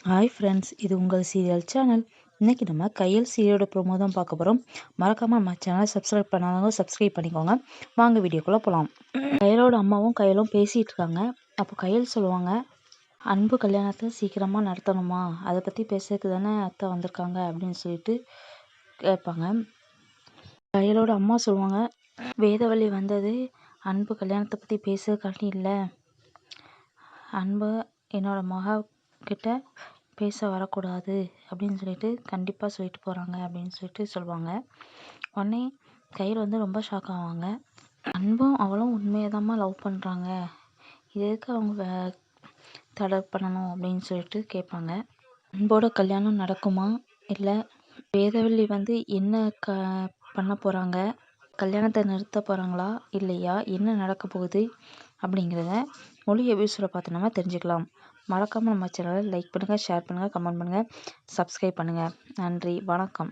Hi friends, இது உங்கள் serial channel. இன்றைக்கி நம்ம கையல் சீரியலோட ப்ரோமோ தான் பார்க்க போகிறோம். மறக்காமல் நம்ம சேனலை சப்ஸ்கிரைப் பண்ணாதவங்க சப்ஸ்கிரைப் பண்ணிக்கோங்க. வாங்க வீடியோக்குள்ளே போகலாம். கையலோட அம்மாவும் கையலும் பேசிகிட்டு இருக்காங்க. அப்போ கையல் சொல்லுவாங்க, அன்பு கல்யாணத்தை சீக்கிரமாக நடத்தணுமா, அதை பற்றி பேசுறதுக்கு தானே அத்தை வந்திருக்காங்க அப்படின்னு சொல்லிட்டு கேட்பாங்க. கையலோட அம்மா சொல்லுவாங்க, வேதவள்ளி வந்தது அன்பு கல்யாணத்தை பற்றி பேசுறதுக்காண்டி இல்லை, அன்பு என்னோட மகா கிட்ட பேச வரக்கூடாது அப்படின்னு சொல்லிட்டு கண்டிப்பாக சொல்லிட்டு போகிறாங்க அப்படின்னு சொல்லிட்டு சொல்லுவாங்க. உடனே கையில் ரொம்ப ஷாக் ஆவாங்க. அன்பும் அவளும் உண்மையதாம்மா லவ் பண்ணுறாங்க, இது எதுக்கு அவங்க தடை பண்ணணும் அப்படின்னு சொல்லிட்டு கேட்பாங்க. அன்போட கல்யாணம் நடக்குமா, இல்லை வேதவள்ளி என்ன பண்ண போகிறாங்க, கல்யாணத்தை நிறுத்த போகிறாங்களா இல்லையா, என்ன நடக்க போகுது அப்படிங்கிறத மொழி எபிசோட பார்த்து நம்ம தெரிஞ்சுக்கலாம். மறக்காமல் நம்ம சேனலை லைக் பண்ணுங்கள், ஷேர் பண்ணுங்கள், கமெண்ட் பண்ணுங்கள், சப்ஸ்கிரைப் பண்ணுங்கள். நன்றி, வணக்கம்.